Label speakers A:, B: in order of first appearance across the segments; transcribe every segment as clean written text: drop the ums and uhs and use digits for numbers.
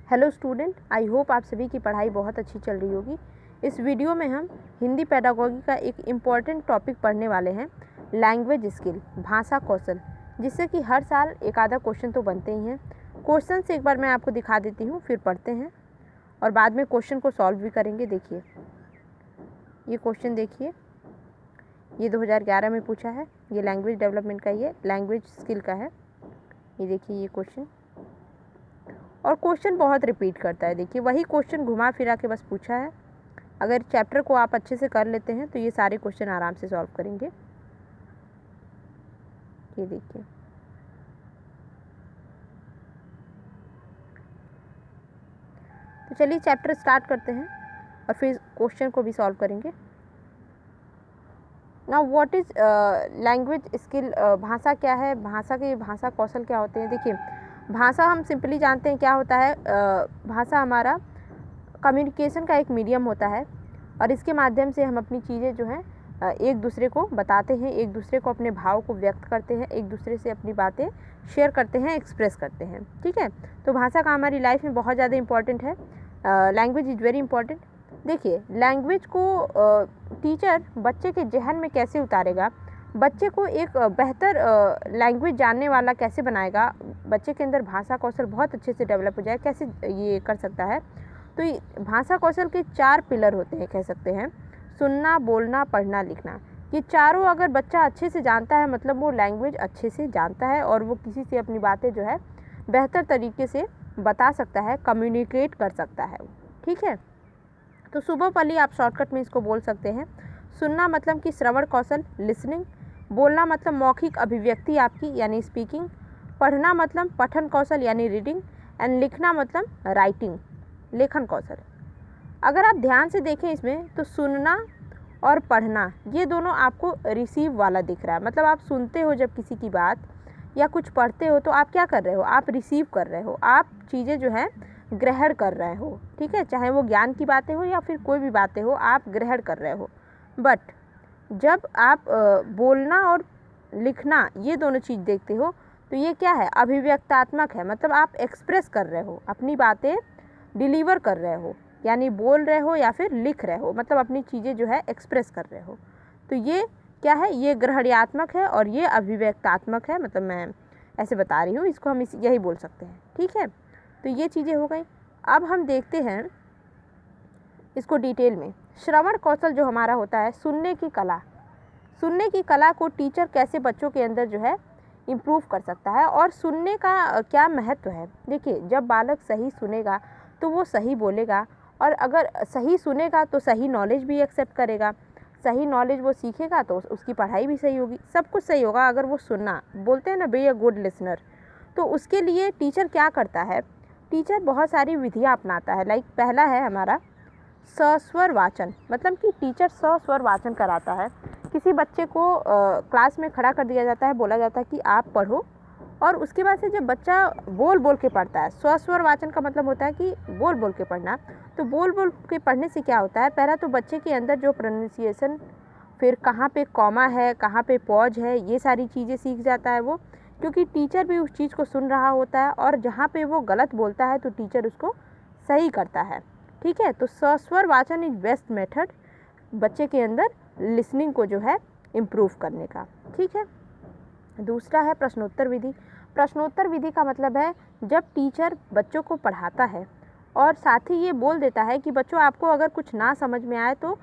A: Hello student, I hope आप सभी की पढ़ाई बहुत अच्छी चल रही होगी। इस वीडियो में हम हिंदी पेडागोगी का एक इम्पॉर्टेंट टॉपिक पढ़ने वाले हैं, लैंग्वेज स्किल, भाषा कौशल, जिससे कि हर साल एक आधा क्वेश्चन तो बनते ही हैं। क्वेश्चन से एक बार मैं आपको दिखा देती हूँ, फिर पढ़ते हैं और बाद में क्वेश्चन को सॉल्व भी करेंगे। देखिए ये क्वेश्चन, देखिए ये 2011 में पूछा है, ये लैंग्वेज डेवलपमेंट का, ये लैंग्वेज स्किल का है। ये देखिए ये क्वेश्चन, और क्वेश्चन बहुत रिपीट करता है। देखिए वही क्वेश्चन घुमा फिरा के बस पूछा है। अगर चैप्टर को आप अच्छे से कर लेते हैं तो ये सारे क्वेश्चन आराम से सॉल्व करेंगे। ये देखिए तो चलिए चैप्टर स्टार्ट करते हैं और फिर क्वेश्चन को भी सॉल्व करेंगे। Now what is language skill, भाषा क्या है, भाषा कौशल क्या होते हैं। देखिए भाषा हम सिंपली जानते हैं क्या होता है। भाषा हमारा कम्युनिकेशन का एक मीडियम होता है और इसके माध्यम से हम अपनी चीज़ें जो हैं एक दूसरे को बताते हैं, एक दूसरे को अपने भाव को व्यक्त करते हैं, एक दूसरे से अपनी बातें शेयर करते हैं, एक्सप्रेस करते हैं। ठीक है, तो भाषा का हमारी लाइफ में बहुत ज़्यादा इंपॉर्टेंट है। Language is very important. देखिए लैंग्वेज को टीचर बच्चे के जहन में कैसे उतारेगा, बच्चे को एक बेहतर लैंग्वेज जानने वाला कैसे बनाएगा, बच्चे के अंदर भाषा कौशल बहुत अच्छे से डेवलप हो जाए, कैसे ये कर सकता है। तो भाषा कौशल के 4 पिलर होते हैं, कह सकते हैं। सुनना, बोलना, पढ़ना, लिखना। ये चारों अगर बच्चा अच्छे से जानता है मतलब वो लैंग्वेज अच्छे से जानता है और वो किसी से अपनी बातें जो है बेहतर तरीके से बता सकता है, कम्युनिकेट कर सकता है। ठीक है, तो सुबह पली आप शॉर्टकट में इसको बोल सकते हैं। सुनना मतलब कि श्रवण कौशल, लिसनिंग। बोलना मतलब मौखिक अभिव्यक्ति आपकी, यानी स्पीकिंग। पढ़ना मतलब पठन कौशल यानी रीडिंग। एंड लिखना मतलब राइटिंग, लेखन कौशल। अगर आप ध्यान से देखें इसमें तो सुनना और पढ़ना ये दोनों आपको रिसीव वाला दिख रहा है। मतलब आप सुनते हो जब किसी की बात या कुछ पढ़ते हो तो आप क्या कर रहे हो, आप रिसीव कर रहे हो, आप चीज़ें जो है ग्रहण कर रहे हो। ठीक है, चाहे वो ज्ञान की बातें हो या फिर कोई भी बातें हो, आप ग्रहण कर रहे हो। बट जब आप बोलना और लिखना ये दोनों चीज़ देखते हो तो ये क्या है, अभिव्यक्तात्मक है। मतलब आप एक्सप्रेस कर रहे हो, अपनी बातें डिलीवर कर रहे हो, यानी बोल रहे हो या फिर लिख रहे हो, मतलब अपनी चीज़ें जो है एक्सप्रेस कर रहे हो। तो ये क्या है, ये ग्रहणात्मक है और ये अभिव्यक्तात्मक है। मतलब मैं ऐसे बता रही हूँ, इसको हम यही बोल सकते हैं। ठीक है, तो ये चीज़ें हो गई। अब हम देखते हैं इसको डिटेल में। श्रवण कौशल जो हमारा होता है, सुनने की कला। सुनने की कला को टीचर कैसे बच्चों के अंदर जो है इम्प्रूव कर सकता है और सुनने का क्या महत्व है। देखिए जब बालक सही सुनेगा तो वो सही बोलेगा, और अगर सही सुनेगा तो सही नॉलेज भी एक्सेप्ट करेगा, सही नॉलेज वो सीखेगा तो उसकी पढ़ाई भी सही होगी, सब कुछ सही होगा अगर वो सुनना। बोलते हैं ना, बी अ गुड लिसनर। तो उसके लिए टीचर क्या करता है, टीचर बहुत सारी विधियाँ अपनाता है। लाइक पहला है हमारा सस्वर वाचन, मतलब कि टीचर सस्वर वाचन कराता है। किसी बच्चे को क्लास में खड़ा कर दिया जाता है, बोला जाता है कि आप पढ़ो, और उसके बाद से जब बच्चा बोल बोल के पढ़ता है, स्वस्वर वाचन का मतलब होता है कि बोल बोल के पढ़ना। तो बोल बोल के पढ़ने से क्या होता है, पहला तो बच्चे के अंदर जो प्रोनाउंसिएशन, फिर कहाँ पे कॉमा है, कहाँ पे पॉज है, ये सारी चीज़ें सीख जाता है वो, क्योंकि टीचर भी उस चीज़ को सुन रहा होता है और जहाँ पे वो गलत बोलता है तो टीचर उसको सही करता है। ठीक है, तो सस्वर वाचन इज बेस्ट मेथड बच्चे के अंदर लिसनिंग को जो है इम्प्रूव करने का। ठीक है, दूसरा है प्रश्नोत्तर विधि। प्रश्नोत्तर विधि का मतलब है जब टीचर बच्चों को पढ़ाता है और साथ ही ये बोल देता है कि बच्चों आपको अगर कुछ ना समझ में आए तो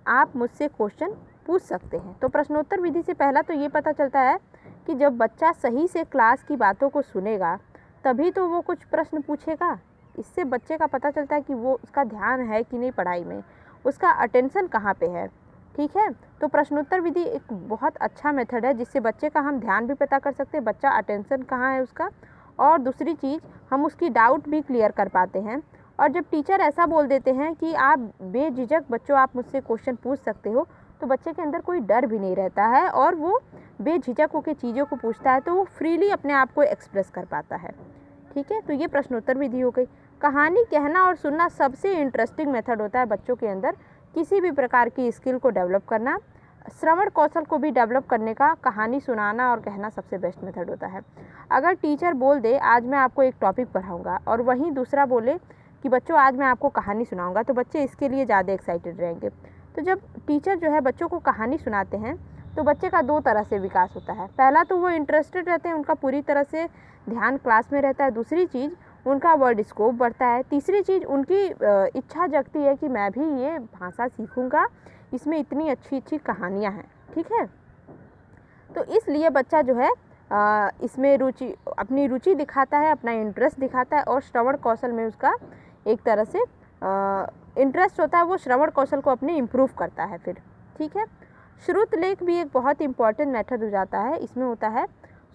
A: आप मुझसे क्वेश्चन पूछ सकते हैं। तो प्रश्नोत्तर विधि से पहला तो ये पता चलता है कि जब बच्चा सही से क्लास की बातों को सुनेगा तभी तो वो कुछ प्रश्न पूछेगा। इससे बच्चे का पता चलता है कि वो उसका ध्यान है कि नहीं पढ़ाई में, उसका अटेंशन कहाँ पे है। ठीक है, तो प्रश्नोत्तर विधि एक बहुत अच्छा मेथड है जिससे बच्चे का हम ध्यान भी पता कर सकते हैं, बच्चा अटेंशन कहाँ है उसका, और दूसरी चीज़ हम उसकी डाउट भी क्लियर कर पाते हैं। और जब टीचर ऐसा बोल देते हैं कि आप बेझिझक बच्चों आप मुझसे क्वेश्चन पूछ सकते हो, तो बच्चे के अंदर कोई डर भी नहीं रहता है और वो बेझिझक होकर चीज़ों को पूछता है, तो वो फ्रीली अपने आप को एक्सप्रेस कर पाता है। ठीक है, तो ये प्रश्नोत्तर विधि हो गई। कहानी कहना और सुनना सबसे इंटरेस्टिंग मेथड होता है बच्चों के अंदर किसी भी प्रकार की स्किल को डेवलप करना। श्रवण कौशल को भी डेवलप करने का कहानी सुनाना और कहना सबसे बेस्ट मेथड होता है। अगर टीचर बोल दे आज मैं आपको एक टॉपिक पढ़ाऊँगा और वहीं दूसरा बोले कि बच्चों आज मैं आपको कहानी सुनाऊँगा, तो बच्चे इसके लिए ज़्यादा एक्साइटेड रहेंगे। तो जब टीचर जो है बच्चों को कहानी सुनाते हैं तो बच्चे का दो तरह से विकास होता है। पहला तो वो इंटरेस्टेड रहते हैं, उनका पूरी तरह से ध्यान क्लास में रहता है। दूसरी चीज़ उनका वर्ड स्कोप बढ़ता है। तीसरी चीज़ उनकी इच्छा जगती है कि मैं भी ये भाषा सीखूँगा, इसमें इतनी अच्छी अच्छी कहानियाँ हैं। ठीक है, तो इसलिए बच्चा जो है इसमें अपनी रुचि दिखाता है, अपना इंटरेस्ट दिखाता है और श्रवण कौशल में उसका एक तरह से इंटरेस्ट होता है, वो श्रवण कौशल को अपने इम्प्रूव करता है फिर। ठीक है, श्रुत लेख भी एक बहुत इम्पॉर्टेंट मेथड हो जाता है। इसमें होता है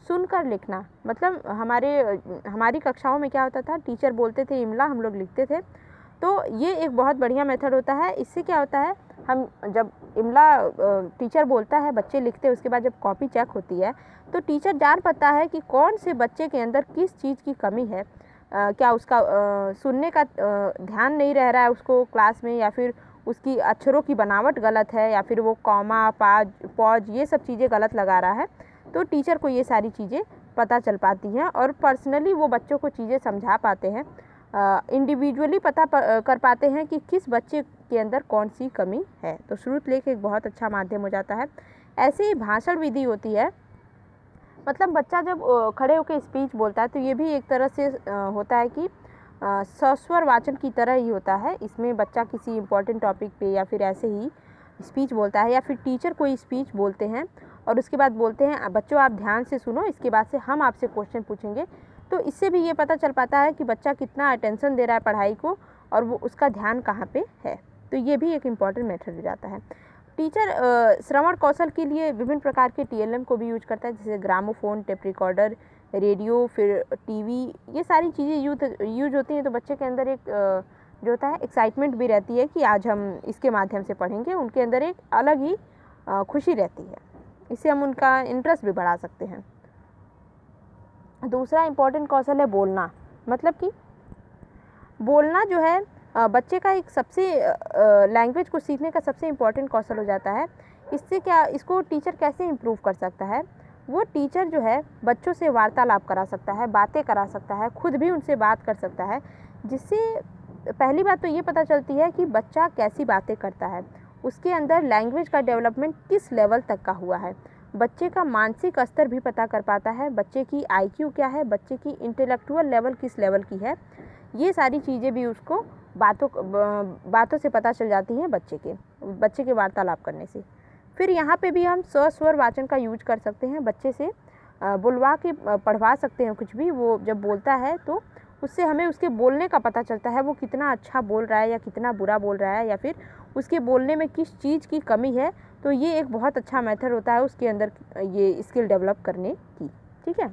A: सुनकर लिखना। मतलब हमारी कक्षाओं में क्या होता था, टीचर बोलते थे इमला, हम लोग लिखते थे। तो ये एक बहुत बढ़िया मेथड होता है। इससे क्या होता है, हम जब इमला टीचर बोलता है, बच्चे लिखते हैं, उसके बाद जब कॉपी चेक होती है तो टीचर जान पाता है कि कौन से बच्चे के अंदर किस चीज़ की कमी है। क्या उसका सुनने का ध्यान नहीं रह रहा है उसको क्लास में, या फिर उसकी अक्षरों की बनावट गलत है, या फिर वो कॉमा पॉज ये सब चीज़ें गलत लगा रहा है। तो टीचर को ये सारी चीज़ें पता चल पाती हैं और पर्सनली वो बच्चों को चीज़ें समझा पाते हैं, इंडिविजुअली पता कर पाते हैं कि किस बच्चे के अंदर कौन सी कमी है। तो श्रुत लेख एक बहुत अच्छा माध्यम हो जाता है। ऐसे ही भाषण विधि होती है। मतलब बच्चा जब खड़े होकर स्पीच बोलता है तो ये भी एक तरह से होता है कि सस्वर वाचन की तरह ही होता है। इसमें बच्चा किसी इम्पोर्टेंट टॉपिक पे या फिर ऐसे ही स्पीच बोलता है, या फिर टीचर कोई स्पीच बोलते हैं और उसके बाद बोलते हैं बच्चों आप ध्यान से सुनो, इसके बाद से हम आपसे क्वेश्चन पूछेंगे। तो इससे भी ये पता चल पाता है कि बच्चा कितना अटेंशन दे रहा है पढ़ाई को और वो उसका ध्यान कहाँ पे है। तो ये भी एक इम्पॉर्टेंट मेथड हो जाता है। टीचर श्रवण कौशल के लिए विभिन्न प्रकार के टीएलएम को भी यूज करता है, जैसे ग्रामोफोन, टेप रिकॉर्डर, रेडियो, फिर टीवी, ये सारी चीज़ें यूज होती हैं। तो बच्चे के अंदर एक जो होता है एक्साइटमेंट भी रहती है कि आज हम इसके माध्यम से पढ़ेंगे। उनके अंदर एक अलग ही खुशी रहती है। इससे हम उनका इंटरेस्ट भी बढ़ा सकते हैं। दूसरा इम्पॉर्टेंट कौशल है बोलना। मतलब कि बोलना जो है बच्चे का एक सबसे लैंग्वेज को सीखने का सबसे इम्पॉर्टेंट कौशल हो जाता है। इससे क्या, इसको टीचर कैसे इम्प्रूव कर सकता है, वो टीचर जो है बच्चों से वार्तालाप करा सकता है, बातें करा सकता है, खुद भी उनसे बात कर सकता है। जिससे पहली बात तो ये पता चलती है कि बच्चा कैसी बातें करता है, उसके अंदर लैंग्वेज का डेवलपमेंट किस लेवल तक का हुआ है, बच्चे का मानसिक स्तर भी पता कर पाता है, बच्चे की आईक्यू क्या है, बच्चे की इंटेलेक्चुअल लेवल किस लेवल की है। ये सारी चीज़ें भी उसको बातों से पता चल जाती हैं बच्चे के वार्तालाप करने से। फिर यहाँ पे भी हम सस्वर वाचन का यूज कर सकते हैं। बच्चे से बुलवा के पढ़वा सकते हैं कुछ भी। वो जब बोलता है तो उससे हमें उसके बोलने का पता चलता है, वो कितना अच्छा बोल रहा है या कितना बुरा बोल रहा है, या फिर उसके बोलने में किस चीज़ की कमी है। तो ये एक बहुत अच्छा मेथड होता है उसके अंदर ये स्किल डेवलप करने की। ठीक है,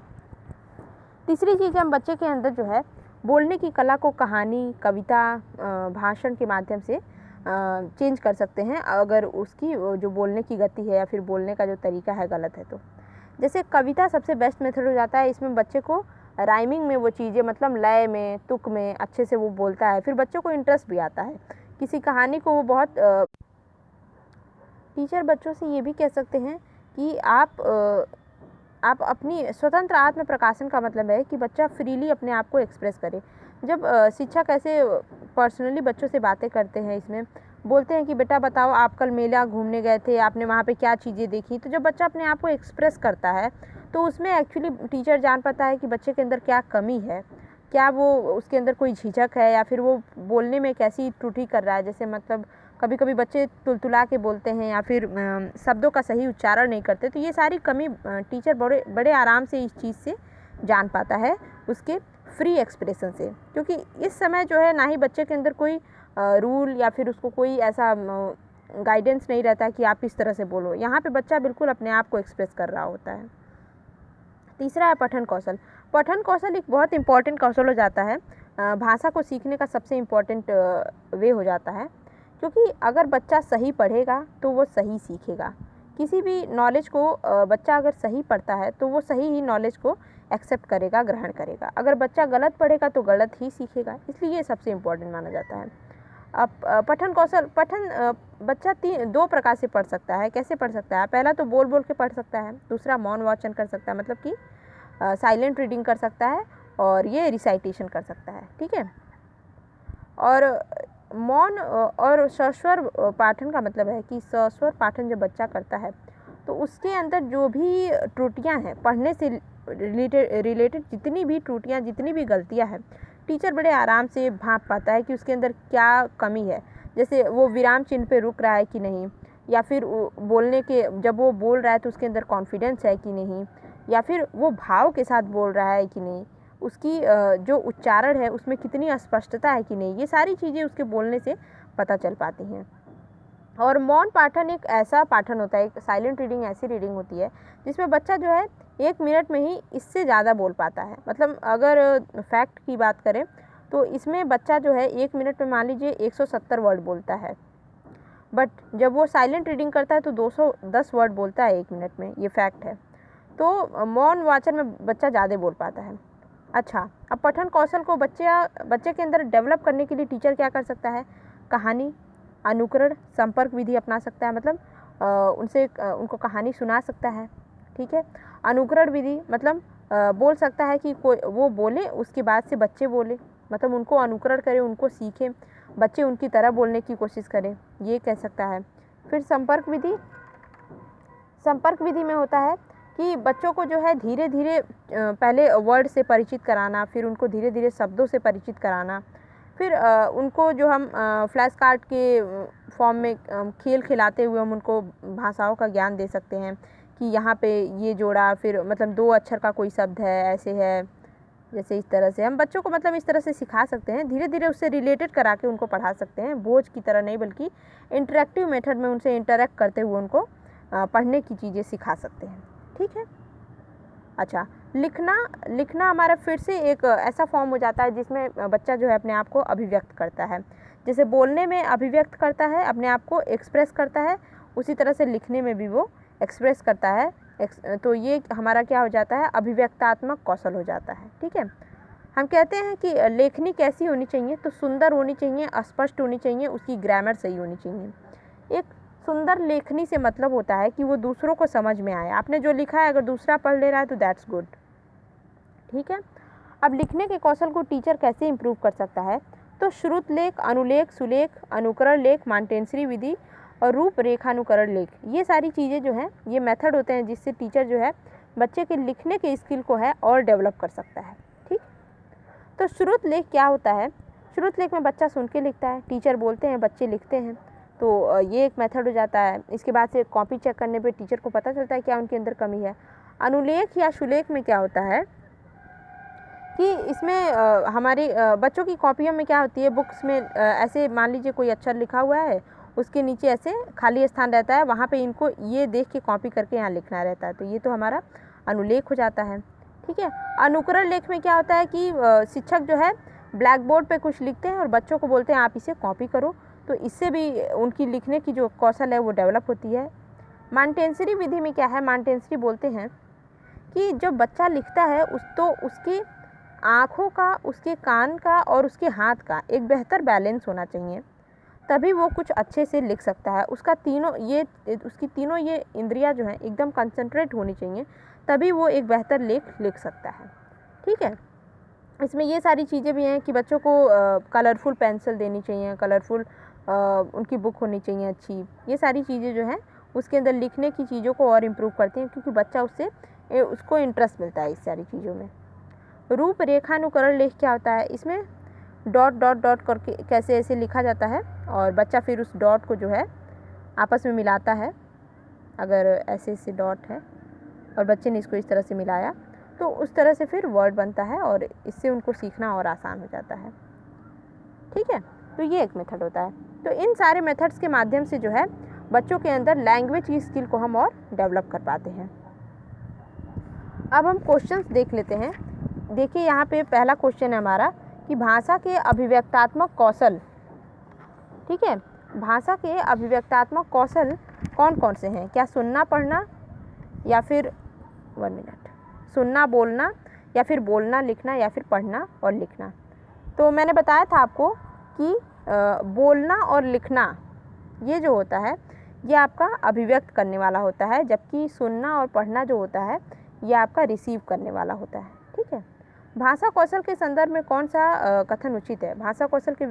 A: तीसरी चीज़ हम बच्चे के अंदर जो है बोलने की कला को कहानी, कविता, भाषण के माध्यम से चेंज कर सकते हैं, अगर उसकी जो बोलने की गति है या फिर बोलने का जो तरीका है गलत है तो। जैसे कविता सबसे बेस्ट मेथड हो जाता है। इसमें बच्चे को राइमिंग में वो चीज़ें, मतलब लय में, तुक में अच्छे से वो बोलता है, फिर बच्चों को इंटरेस्ट भी आता है। किसी कहानी को वो बहुत टीचर बच्चों से ये भी कह सकते हैं कि आप अपनी स्वतंत्र आत्म प्रकाशन का मतलब है कि बच्चा फ्रीली अपने आप को एक्सप्रेस करे। जब शिक्षक ऐसे पर्सनली बच्चों से बातें करते हैं, इसमें बोलते हैं कि बेटा बताओ आप कल मेला घूमने गए थे, आपने वहाँ पे क्या चीज़ें देखी। तो जब बच्चा अपने आप को एक्सप्रेस करता है तो उसमें एक्चुअली टीचर जान पाता है कि बच्चे के अंदर क्या कमी है, क्या वो उसके अंदर कोई झिझक है, या फिर वो बोलने में कैसी त्रुटि कर रहा है। जैसे मतलब कभी कभी बच्चे तुलतुला के बोलते हैं या फिर शब्दों का सही उच्चारण नहीं करते। तो ये सारी कमी टीचर बड़े आराम से इस चीज़ से जान पाता है उसके फ्री एक्सप्रेशन से। क्योंकि इस समय जो है ना ही बच्चे के अंदर कोई रूल या फिर उसको कोई ऐसा गाइडेंस नहीं रहता कि आप इस तरह से बोलो। यहाँ पे बच्चा बिल्कुल अपने आप को एक्सप्रेस कर रहा होता है। तीसरा है पठन कौशल। पठन कौशल एक बहुत इम्पॉर्टेंट कौशल हो जाता है, भाषा को सीखने का सबसे इम्पॉर्टेंट वे हो जाता है। क्योंकि अगर बच्चा सही पढ़ेगा तो वो सही सीखेगा। किसी भी नॉलेज को बच्चा अगर सही पढ़ता है तो वो सही ही नॉलेज को एक्सेप्ट करेगा, ग्रहण करेगा। अगर बच्चा गलत पढ़ेगा तो गलत ही सीखेगा। इसलिए ये सबसे इम्पॉर्टेंट माना जाता है। अब पठन कौशल, बच्चा 2 प्रकार से पढ़ सकता है। कैसे पढ़ सकता है? पहला तो बोल बोल के पढ़ सकता है, दूसरा मौन वाचन कर सकता है, मतलब कि साइलेंट रीडिंग कर सकता है, और ये रिसाइटेशन कर सकता है। ठीक है। और मौन और सस्वर पाठन का मतलब है कि सस्वर पाठन जब बच्चा करता है तो उसके अंदर जो भी त्रुटियां हैं, पढ़ने से रिलेटेड जितनी भी त्रुटियां, जितनी भी गलतियां हैं, टीचर बड़े आराम से भांप पाता है कि उसके अंदर क्या कमी है। जैसे वो विराम चिन्ह पे रुक रहा है कि नहीं, या फिर बोलने के जब वो बोल रहा है तो उसके अंदर कॉन्फिडेंस है कि नहीं, या फिर वो भाव के साथ बोल रहा है कि नहीं, उसकी जो उच्चारण है उसमें कितनी अस्पष्टता है कि नहीं, ये सारी चीज़ें उसके बोलने से पता चल पाती हैं। और मौन पाठन एक ऐसा पाठन होता है, एक साइलेंट रीडिंग ऐसी रीडिंग होती है जिसमें बच्चा जो है 1 मिनट में ही इससे ज़्यादा बोल पाता है। मतलब अगर फैक्ट की बात करें तो इसमें बच्चा जो है 1 मिनट में मान लीजिए 170 वर्ड बोलता है, बट जब वो साइलेंट रीडिंग करता है तो 210 वर्ड बोलता है 1 मिनट में, ये फैक्ट है। तो मौन वाचन में बच्चा ज़्यादा बोल पाता है। अच्छा, अब पठन कौशल को बच्चे के अंदर डेवलप करने के लिए टीचर क्या कर सकता है? कहानी, अनुकरण, संपर्क विधि अपना सकता है, मतलब उनको कहानी सुना सकता है। ठीक है। अनुकरण विधि मतलब बोल सकता है कि कोई वो बोले, उसके बाद से बच्चे बोले, मतलब उनको अनुकरण करें, उनको सीखें, बच्चे उनकी तरह बोलने की कोशिश करें, ये कह सकता है। फिर संपर्क विधि में होता है कि बच्चों को जो है धीरे धीरे पहले वर्ड से परिचित कराना, फिर उनको धीरे धीरे शब्दों से परिचित कराना, फिर उनको जो हम फ्लैश कार्ड के फॉर्म में खेल खिलाते हुए हम उनको भाषाओं का ज्ञान दे सकते हैं कि यहाँ पे ये जोड़ा, फिर मतलब 2 अक्षर का कोई शब्द है, ऐसे है, जैसे इस तरह से हम बच्चों को मतलब इस तरह से सिखा सकते हैं, धीरे धीरे उससे रिलेटेड करा के उनको पढ़ा सकते हैं, बोझ की तरह नहीं बल्कि इंटरेक्टिव मेथड में उनसे इंटरेक्ट करते हुए उनको पढ़ने की चीज़ें सिखा सकते हैं। ठीक है। अच्छा, लिखना हमारा फिर से एक ऐसा फॉर्म हो जाता है जिसमें बच्चा जो है अपने आप को अभिव्यक्त करता है। जैसे बोलने में अभिव्यक्त करता है, अपने आप को एक्सप्रेस करता है, उसी तरह से लिखने में भी वो एक्सप्रेस करता है। तो ये हमारा क्या हो जाता है? अभिव्यक्तात्मक कौशल हो जाता है। ठीक है। हम कहते हैं कि लेखनी कैसी होनी चाहिए? तो सुंदर होनी चाहिए, स्पष्ट होनी चाहिए, उसकी ग्रामर सही होनी चाहिए। एक सुंदर लेखनी से मतलब होता है कि वो दूसरों को समझ में आए। आपने जो लिखा है अगर दूसरा पढ़ ले रहा है तो दैट्स गुड। ठीक है। अब लिखने के कौशल को टीचर कैसे इम्प्रूव कर सकता है? तो श्रुत लेख, अनुलेख, सुलेख, अनुकरण लेख, मांटेंसरी विधि और रूपरेखानुकरण लेख, ये सारी चीज़ें जो हैं ये मेथड होते हैं जिससे टीचर जो है बच्चे के लिखने के स्किल को है और डेवलप कर सकता है। ठीक। तो श्रुत लेख क्या होता है? श्रुत लेख में बच्चा सुन के लिखता है, टीचर बोलते हैं, बच्चे लिखते हैं, तो ये एक मेथड हो जाता है। इसके बाद से कॉपी चेक करने पे टीचर को पता चलता है क्या उनके अंदर कमी है। अनुलेख या सुलेख में क्या होता है कि इसमें हमारी बच्चों की कॉपियों में क्या होती है, बुक्स में ऐसे मान लीजिए कोई अक्षर लिखा हुआ है, उसके नीचे ऐसे खाली स्थान रहता है, वहाँ पे इनको ये देख के कॉपी करके यहाँ लिखना रहता है, तो ये तो हमारा अनुलेख हो जाता है। ठीक है। अनुकरण लेख में क्या होता है कि शिक्षक जो है ब्लैक बोर्ड पे कुछ लिखते हैं और बच्चों को बोलते हैं आप इसे कॉपी करो, तो इससे भी उनकी लिखने की जो कौशल है वो डेवलप होती है। मांटेंसरी विधि में क्या है? मांटेंसरी बोलते हैं कि जब बच्चा लिखता है उसकी आँखों का, उसके कान का और उसके हाथ का एक बेहतर बैलेंस होना चाहिए, तभी वो कुछ अच्छे से लिख सकता है। उसकी तीनों ये इंद्रियां जो हैं एकदम कंसंट्रेट होनी चाहिए, तभी वो एक बेहतर लेख लिख सकता है। ठीक है। इसमें ये सारी चीज़ें भी हैं कि बच्चों को कलरफुल पेंसिल देनी चाहिए, कलरफुल उनकी बुक होनी चाहिए अच्छी, ये सारी चीज़ें जो हैं उसके अंदर लिखने की चीज़ों को और इम्प्रूव करती हैं, क्योंकि बच्चा उसको इंटरेस्ट मिलता है इस सारी चीज़ों में। रूपरेखानुकरण लेख क्या होता है? इसमें डॉट डॉट डॉट करके कैसे ऐसे लिखा जाता है और बच्चा फिर उस डॉट को जो है आपस में मिलाता है। अगर ऐसे ऐसे डॉट है और बच्चे ने इसको इस तरह से मिलाया तो उस तरह से फिर वर्ड बनता है और इससे उनको सीखना और आसान हो जाता है। ठीक है। तो ये एक मेथड होता है। तो इन सारे मेथड्स के माध्यम से जो है बच्चों के अंदर लैंग्वेज की स्किल को हम और डेवलप कर पाते हैं। अब हम क्वेश्चंस देख लेते हैं। देखिए यहाँ पे पहला क्वेश्चन है हमारा कि भाषा के अभिव्यक्तात्मक कौशल, ठीक है, भाषा के अभिव्यक्तात्मक कौशल कौन कौन से हैं? क्या सुनना पढ़ना या फिर 1 मिनट सुनना बोलना या फिर बोलना लिखना या फिर पढ़ना और लिखना? तो मैंने बताया था आपको कि बोलना और लिखना ये जो होता है ये आपका अभिव्यक्त करने वाला होता है, जबकि सुनना और पढ़ना जो होता है ये आपका रिसीव करने वाला होता है। ठीक है, भाषा कौशल के संदर्भ में कौन सा कथन उचित है? भाषा कौशल के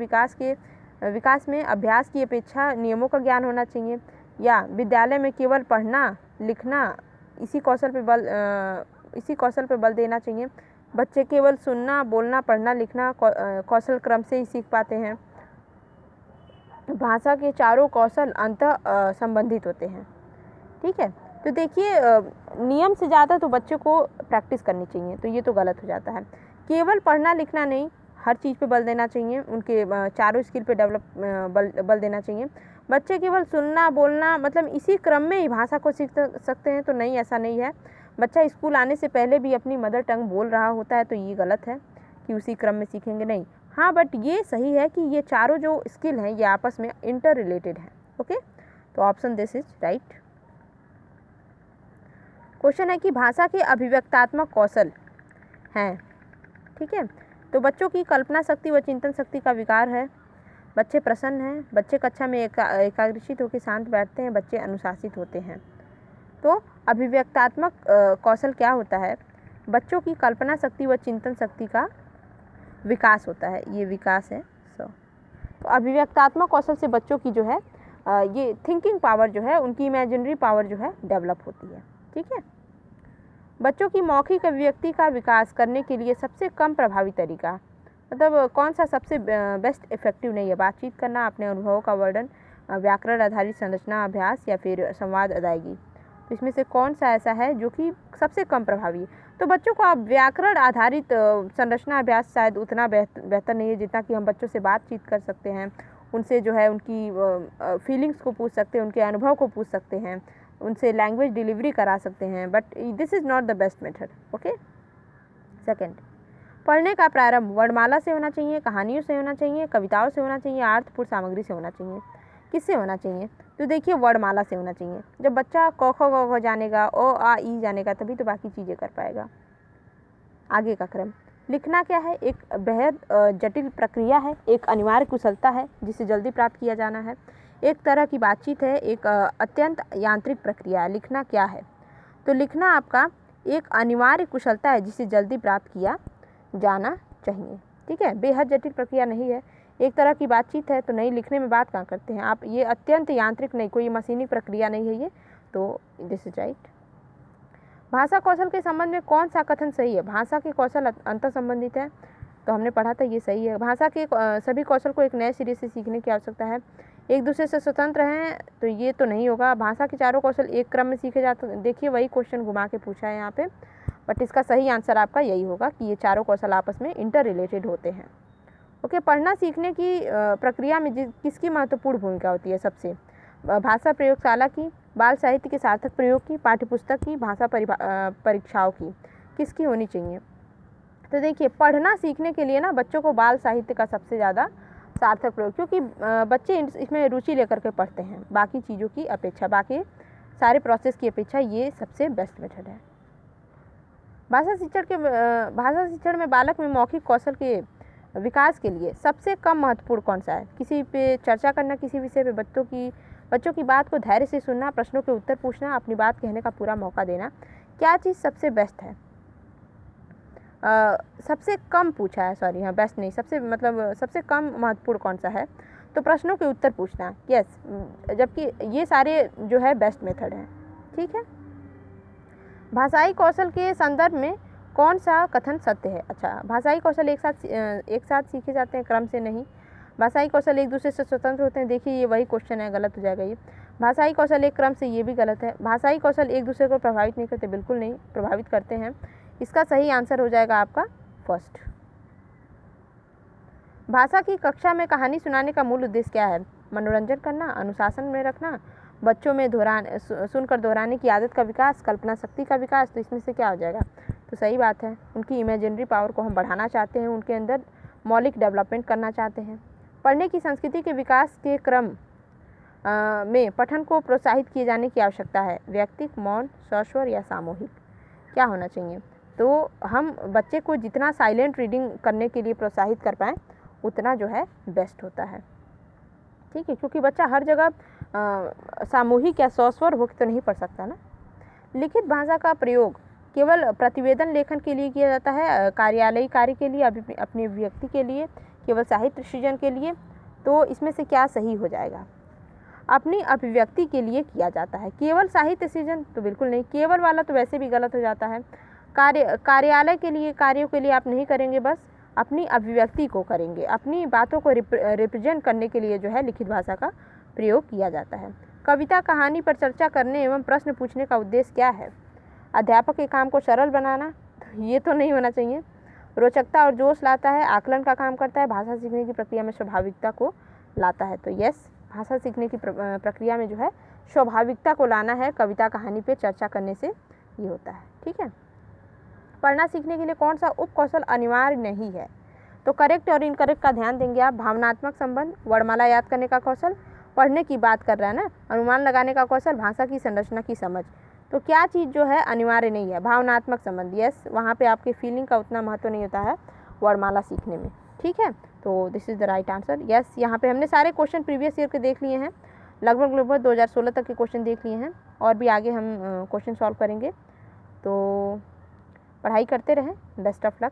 A: विकास में अभ्यास की अपेक्षा नियमों का ज्ञान होना चाहिए, या विद्यालय में केवल पढ़ना लिखना इसी कौशल पे बल देना चाहिए? बच्चे केवल सुनना बोलना पढ़ना लिखना कौशल क्रम से ही सीख पाते हैं। भाषा के चारों कौशल अंतः संबंधित होते हैं। ठीक है, तो देखिए नियम से ज़्यादा तो बच्चों को प्रैक्टिस करनी चाहिए, तो ये तो गलत हो जाता है। केवल पढ़ना लिखना नहीं, हर चीज़ पे बल देना चाहिए, उनके चारों स्किल पे बल देना चाहिए। बच्चे केवल सुनना बोलना मतलब इसी क्रम में ही भाषा को सीख सकते हैं, तो नहीं, ऐसा नहीं है। बच्चा स्कूल आने से पहले भी अपनी मदर टंग बोल रहा होता है, तो ये गलत है कि उसी क्रम में सीखेंगे, नहीं। हाँ, बट ये सही है कि ये चारों जो स्किल हैं ये आपस में इंटर रिलेटेड हैं। ओके, तो option this is right. Question है कि भाषा के अभिव्यक्तात्मक कौशल हैं। ठीक है, तो बच्चों की कल्पना शक्ति व चिंतन शक्ति का विकार है, बच्चे प्रसन्न हैं, बच्चे कक्षा में एकाग्रचित होकर शांत बैठते हैं, बच्चे अनुशासित होते हैं। तो अभिव्यक्तात्मक कौशल क्या होता है? बच्चों की कल्पना शक्ति व चिंतन शक्ति का विकास होता है, ये विकास है। तो अभिव्यक्तात्मक कौशल से बच्चों की जो है ये थिंकिंग पावर जो है, उनकी इमेजिनरी पावर जो है डेवलप होती है। ठीक है, बच्चों की मौखिक अभिव्यक्ति का विकास करने के लिए सबसे कम प्रभावी तरीका मतलब कौन सा सबसे बेस्ट इफेक्टिव नहीं है? बातचीत करना, अपने अनुभवों का वर्णन, व्याकरण आधारित संरचना अभ्यास, या फिर संवाद अदायगी। तो इसमें से कौन सा ऐसा है जो कि सबसे कम प्रभावी है? तो बच्चों को आप व्याकरण आधारित संरचना अभ्यास शायद उतना बेहतर नहीं है जितना कि हम बच्चों से बातचीत कर सकते हैं, उनसे जो है उनकी फीलिंग्स को पूछ सकते हैं, उनके अनुभव को पूछ सकते हैं, उनसे लैंग्वेज डिलीवरी करा सकते हैं, but this is not the best method. Okay, second, पढ़ने का प्रारंभ वर्णमाला से होना चाहिए, कहानियों से होना चाहिए, कविताओं से होना चाहिए, अर्थपूर्ण सामग्री से होना चाहिए? किससे होना चाहिए? तो देखिए वर्णमाला से होना चाहिए। जब बच्चा क ख ग घ जानेगा, ओ आ ई जानेगा, तभी तो बाकी चीज़ें कर पाएगा। आगे का क्रम, लिखना क्या है? एक बेहद जटिल प्रक्रिया है, एक अनिवार्य कुशलता है जिसे जल्दी प्राप्त किया जाना है, एक तरह की बातचीत है, एक अत्यंत यांत्रिक प्रक्रिया है। लिखना क्या है? तो लिखना आपका एक अनिवार्य कुशलता है जिसे जल्दी प्राप्त किया जाना चाहिए। ठीक है, बेहद जटिल प्रक्रिया नहीं है, एक तरह की बातचीत है, तो नहीं, लिखने में बात कहाँ करते हैं आप? ये अत्यंत यांत्रिक नहीं, कोई मशीनी प्रक्रिया नहीं है ये, तो दिस इज राइट। भाषा कौशल के संबंध में कौन सा कथन सही है? भाषा के कौशल अंतर संबंधित है, तो हमने पढ़ा था ये सही है। भाषा के सभी कौशल को एक नए सिरे से सीखने की आवश्यकता है, एक दूसरे से स्वतंत्र हैं, तो ये तो नहीं होगा। भाषा के चारों कौशल एक क्रम में सीखे जाते हैं, देखिए वही क्वेश्चन घुमा के पूछा है यहाँ पे, बट इसका सही आंसर आपका यही होगा कि ये चारों कौशल आपस में इंटर रिलेटेड होते हैं। ओके, पढ़ना सीखने की प्रक्रिया में किसकी महत्वपूर्ण भूमिका होती है? सबसे भाषा प्रयोगशाला की, बाल साहित्य के सार्थक प्रयोग की, पाठ्यपुस्तक की, भाषा परीक्षाओं की, किसकी होनी चाहिए? तो देखिए पढ़ना सीखने के लिए ना बच्चों को बाल साहित्य का सबसे ज़्यादा सार्थक प्रयोग, क्योंकि बच्चे इसमें रुचि लेकर के पढ़ते हैं, बाकी चीज़ों की अपेक्षा, बाकी सारे प्रोसेस की अपेक्षा ये सबसे बेस्ट मेथड है। भाषा शिक्षण में बालक में मौखिक कौशल के विकास के लिए सबसे कम महत्वपूर्ण कौन सा है? किसी पे चर्चा करना, किसी विषय पे बच्चों की बात को धैर्य से सुनना, प्रश्नों के उत्तर पूछना, अपनी बात कहने का पूरा मौका देना। क्या चीज़ सबसे बेस्ट है? सबसे कम पूछा है, सॉरी, हाँ बेस्ट नहीं, सबसे कम महत्वपूर्ण कौन सा है? तो प्रश्नों के उत्तर पूछना, यस, जबकि ये सारे जो है बेस्ट मेथड हैं। ठीक है, भाषाई कौशल के संदर्भ में कौन सा कथन सत्य है? अच्छा, भाषाई कौशल एक साथ सीखे जाते हैं, क्रम से नहीं। भाषाई कौशल एक दूसरे से स्वतंत्र होते हैं, देखिए ये वही क्वेश्चन है, गलत हो जाएगा ये। भाषाई कौशल एक क्रम से, ये भी गलत है। भाषाई कौशल एक दूसरे को प्रभावित नहीं करते, बिल्कुल नहीं प्रभावित करते हैं। इसका सही आंसर हो जाएगा आपका फर्स्ट। भाषा की कक्षा में कहानी सुनाने का मूल उद्देश्य क्या है? मनोरंजन करना, अनुशासन में रखना, बच्चों में सुनकर दोहराने की आदत का विकास, कल्पना शक्ति का विकास। तो इसमें से क्या हो जाएगा? तो सही बात है, उनकी इमेजिनरी पावर को हम बढ़ाना चाहते हैं, उनके अंदर मौलिक डेवलपमेंट करना चाहते हैं। पढ़ने की संस्कृति के विकास के क्रम में पठन को प्रोत्साहित किए जाने की आवश्यकता है, व्यक्तिक, मौन, सस्वर या सामूहिक? क्या होना चाहिए? तो हम बच्चे को जितना साइलेंट रीडिंग करने के लिए प्रोत्साहित कर पाएँ उतना जो है बेस्ट होता है। ठीक है, क्योंकि बच्चा हर जगह सामूहिक या स्वस्वर होकर तो नहीं पढ़ सकता ना। लिखित भाषा का प्रयोग केवल प्रतिवेदन लेखन के लिए किया जाता है, कार्यालयी कार्य के लिए, अपने व्यक्ति के लिए, केवल साहित्य सृजन के लिए। तो इसमें से क्या सही हो जाएगा? अपनी अभिव्यक्ति के लिए किया जाता है। केवल साहित्य सृजन तो बिल्कुल नहीं, केवल वाला तो वैसे भी गलत हो जाता है। कार्यालय के लिए, कार्यों के लिए आप नहीं करेंगे, बस अपनी अभिव्यक्ति को करेंगे, अपनी बातों को रिप्रेजेंट करने के लिए जो है लिखित भाषा का प्रयोग किया जाता है। कविता कहानी पर चर्चा करने एवं प्रश्न पूछने का उद्देश्य क्या है? अध्यापक के काम को सरल बनाना, ये तो नहीं होना चाहिए। रोचकता और जोश लाता है, आकलन का काम करता है, भाषा सीखने की प्रक्रिया में स्वाभाविकता को लाता है। तो यस, भाषा सीखने की प्रक्रिया में जो है स्वाभाविकता को लाना है, कविता कहानी पे चर्चा करने से ये होता है। ठीक है, पढ़ना सीखने के लिए कौन सा उप कौशल अनिवार्य नहीं है? तो करेक्ट और इनकरेक्ट का ध्यान देंगे आप। भावनात्मक संबंध, वर्णमाला याद करने का कौशल, पढ़ने की बात कर रहा है ना, अनुमान लगाने का कौशल, भाषा की संरचना की समझ। तो क्या चीज़ जो है अनिवार्य नहीं है? भावनात्मक संबंध, यस, वहाँ पे आपके फीलिंग का उतना महत्व नहीं होता है वर्णमाला सीखने में। ठीक है, तो this is the right answer. Yes, यहाँ पे हमने सारे क्वेश्चन प्रीवियस ईयर के देख लिए हैं, लगभग 2016 तक के क्वेश्चन देख लिए हैं, और भी आगे हम क्वेश्चन सॉल्व करेंगे। तो पढ़ाई करते रहें। Best of luck.